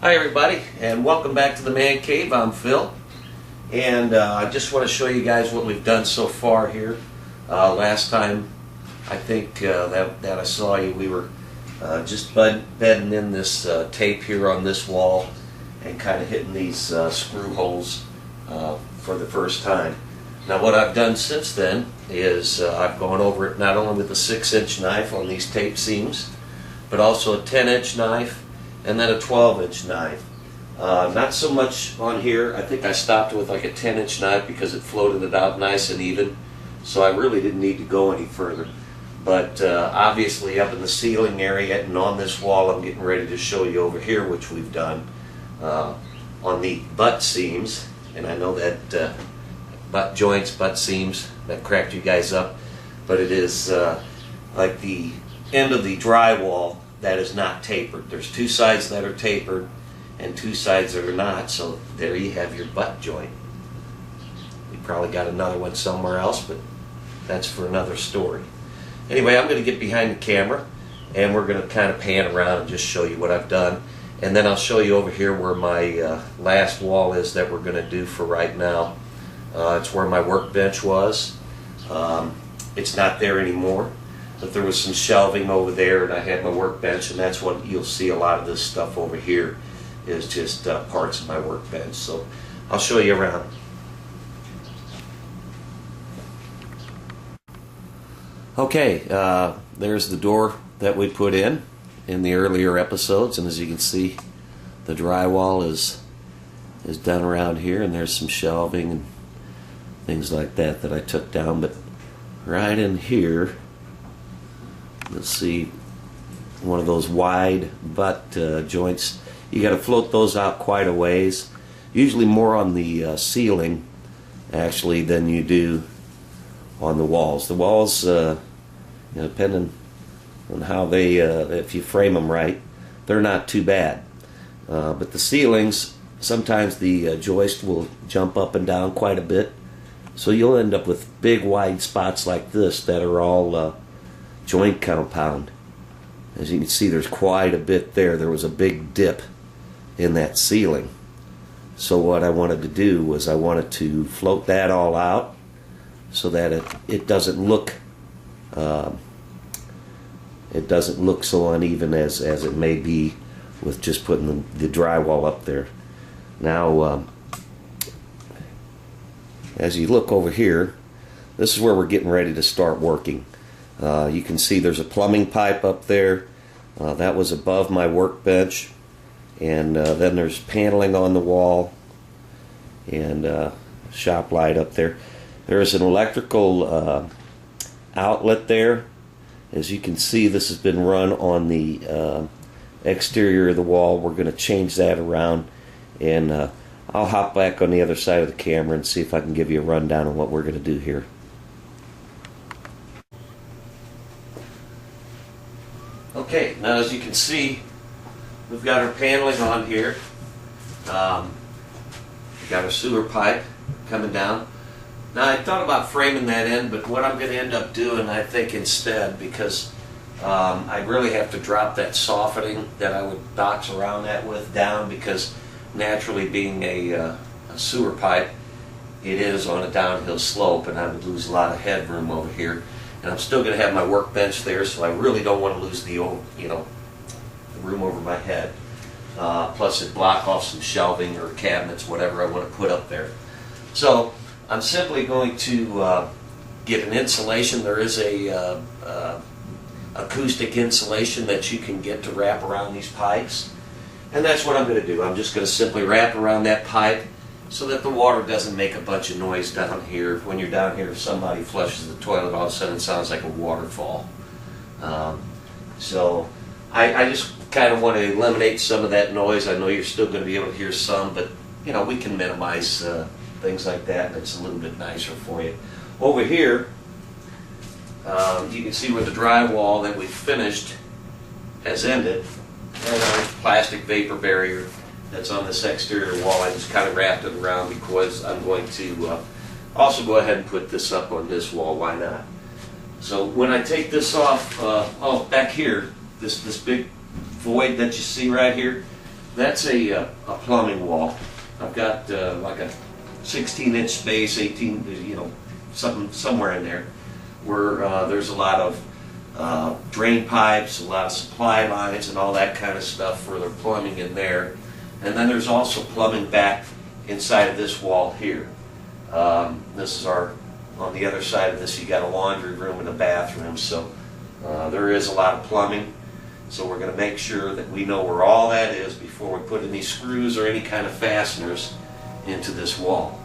Hi everybody, and welcome back to the Man Cave. I'm Phil, and I just want to show you guys what we've done so far here. Last time, I think that I saw you, we were just bedding in this tape here on this wall and kind of hitting these screw holes for the first time. Now what I've done since then is I've gone over it not only with a 6-inch knife on these tape seams, but also a 10-inch knife and then a 12-inch knife. Not so much on here. I think I stopped with like a 10-inch knife because it floated it out nice and even, so I really didn't need to go any further. But obviously up in the ceiling area and on this wall, I'm getting ready to show you over here, which we've done on the butt seams. And I know that butt joints, butt seams, that cracked you guys up, but it is like the end of the drywall that is not tapered. There's two sides that are tapered and two sides that are not, so there you have your butt joint. You probably got another one somewhere else, but that's for another story. Anyway, I'm going to get behind the camera and we're going to kind of pan around and just show you what I've done, and then I'll show you over here where my last wall is that we're going to do for right now. It's where my workbench was. It's not there anymore, but there was some shelving over there and I had my workbench, and that's what you'll see. A lot of this stuff over here is just parts of my workbench, so I'll show you around. Okay, there's the door that we put in the earlier episodes, and as you can see, the drywall is done around here, and there's some shelving and things like that I took down. But right in here, let's see, one of those wide butt joints. You got to float those out quite a ways, usually more on the ceiling actually than you do on the walls. The walls, depending on how they, if you frame them right, they're not too bad. But the ceilings, sometimes the joist will jump up and down quite a bit, so you'll end up with big wide spots like this that are all joint compound. As you can see, there's quite a bit there. There was a big dip in that ceiling. So what I wanted to do was I wanted to float that all out so that it doesn't look so uneven as it may be with just putting the drywall up there. Now as you look over here, this is where we're getting ready to start working. You can see there's a plumbing pipe up there. That was above my workbench, and then there's paneling on the wall and shop light up there. There is an electrical outlet there. As you can see, this has been run on the exterior of the wall. We're going to change that around, and I'll hop back on the other side of the camera and see if I can give you a rundown on what we're going to do here. Okay, now as you can see, we've got our paneling on here. We've got our sewer pipe coming down. Now I thought about framing that in, but what I'm going to end up doing, I think instead, because I really have to drop that softening that I would box around that with down, because naturally being a sewer pipe, it is on a downhill slope and I would lose a lot of headroom over here. And I'm still going to have my workbench there, so I really don't want to lose the room over my head. Plus it'd block off some shelving or cabinets, whatever I want to put up there. So I'm simply going to get an insulation. There is a acoustic insulation that you can get to wrap around these pipes. And that's what I'm going to do. I'm just going to simply wrap around that pipe so that the water doesn't make a bunch of noise down here. When you're down here, if somebody flushes the toilet, all of a sudden it sounds like a waterfall. So I just kind of want to eliminate some of that noise. I know you're still going to be able to hear some, but we can minimize things like that, and it's a little bit nicer for you. Over here, you can see where the drywall that we finished has ended, and our plastic vapor barrier that's on this exterior wall. I just kind of wrapped it around because I'm going to also go ahead and put this up on this wall. Why not? So when I take this off, back here, this big void that you see right here, that's a plumbing wall. I've got like a 16-inch space, 18, something somewhere in there, where there's a lot of drain pipes, a lot of supply lines, and all that kind of stuff for their plumbing in there. And then there's also plumbing back inside of this wall here. This is on the other side of this, you got a laundry room and a bathroom, so there is a lot of plumbing. So we're going to make sure that we know where all that is before we put any screws or any kind of fasteners into this wall.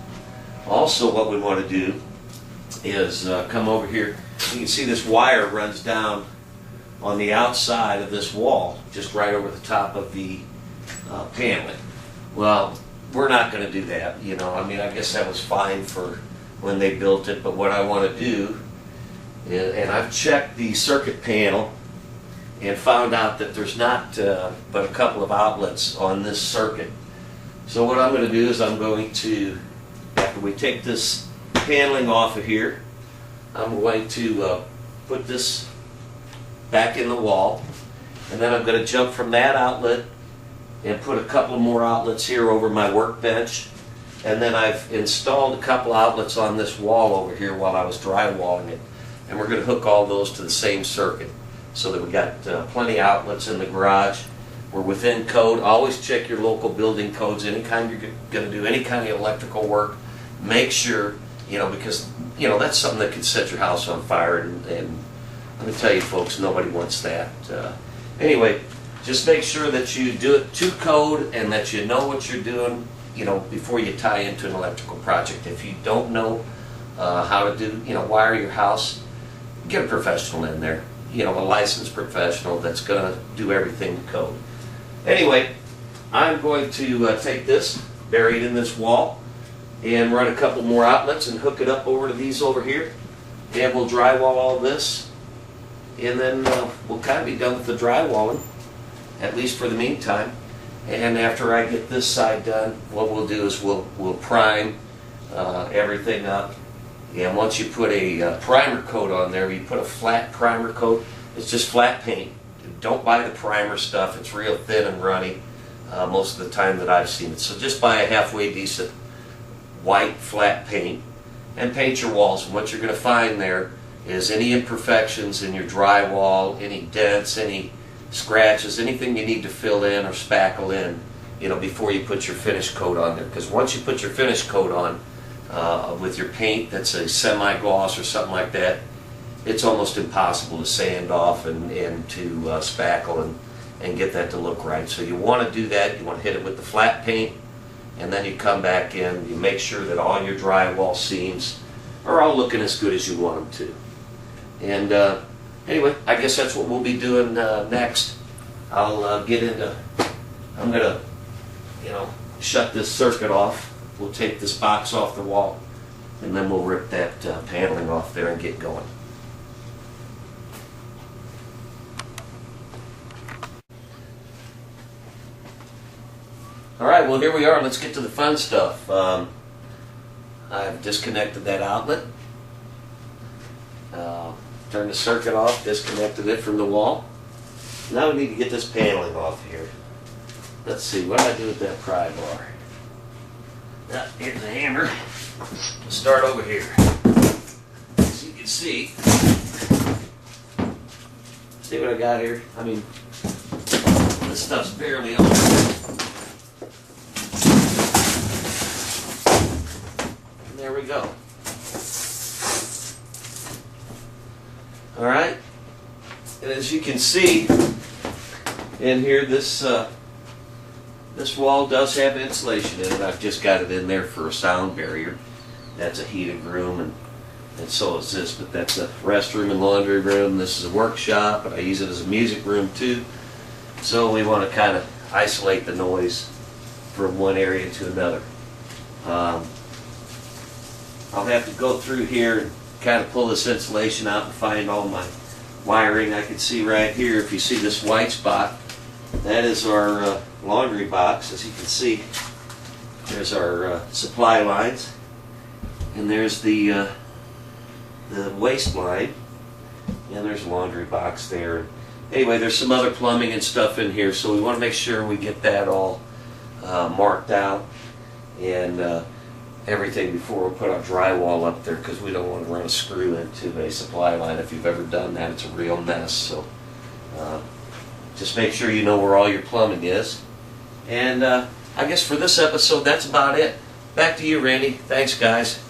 Also, what we want to do is come over here. You can see this wire runs down on the outside of this wall, just right over the top of the paneling. Well, we're not going to do that. I mean, I guess that was fine for when they built it, but what I want to do is, and I've checked the circuit panel and found out that there's not but a couple of outlets on this circuit. So what I'm going to do is I'm going to, after we take this paneling off of here, I'm going to put this back in the wall, and then I'm going to jump from that outlet and put a couple more outlets here over my workbench, and then I've installed a couple outlets on this wall over here while I was drywalling it, and we're going to hook all those to the same circuit so that we got plenty of outlets in the garage. We're within code. Always check your local building codes. Anytime you're going to do any kind of electrical work, make sure, because that's something that could set your house on fire, and let me tell you folks, nobody wants that. Anyway, just make sure that you do it to code and that you know what you're doing, before you tie into an electrical project. If you don't know how to do, wire your house, get a professional in there, a licensed professional that's going to do everything to code. Anyway, I'm going to take this, bury it in this wall, and run a couple more outlets and hook it up over to these over here, and we'll drywall all this, and then we'll kind of be done with the drywalling, at least for the meantime. And after I get this side done, what we'll do is we'll prime everything up. And once you put a primer coat on there, you put a flat primer coat, it's just flat paint. Don't buy the primer stuff, it's real thin and runny most of the time that I've seen it. So just buy a halfway decent white flat paint and paint your walls. And what you're going to find there is any imperfections in your drywall, any dents, any scratches, anything you need to fill in or spackle in, before you put your finish coat on there. Because once you put your finish coat on with your paint that's a semi-gloss or something like that, it's almost impossible to sand off and to spackle and get that to look right. So you want to do that. You want to hit it with the flat paint, and then you come back in, you make sure that all your drywall seams are all looking as good as you want them to. And anyway, I guess that's what we'll be doing next. I'll get into, I'm going to, shut this circuit off. We'll take this box off the wall, and then we'll rip that paneling off there and get going. Alright, well here we are. Let's get to the fun stuff. I've disconnected that outlet. Turned the circuit off, disconnected it from the wall. Now we need to get this paneling off here. Let's see, what do I do with that pry bar? Here's the hammer. Let's start over here. As you can see what I got here? I mean, this stuff's barely on. And there we go. Alright, and as you can see in here, this wall does have insulation in it. I've just got it in there for a sound barrier. That's a heated room, and so is this, but that's a restroom and laundry room. This is a workshop, but I use it as a music room too. So we want to kind of isolate the noise from one area to another. I'll have to go through here and kind of pull this insulation out and find all my wiring. I can see right here, if you see this white spot, that is our laundry box. As you can see, there's our supply lines, and there's the waste line, and there's a laundry box there. Anyway, there's some other plumbing and stuff in here, so we want to make sure we get that all marked out and everything before we put our drywall up there, because we don't want to run a screw into a supply line. If you've ever done that, it's a real mess. So just make sure you know where all your plumbing is. And I guess for this episode, that's about it. Back to you, Randy. Thanks, guys.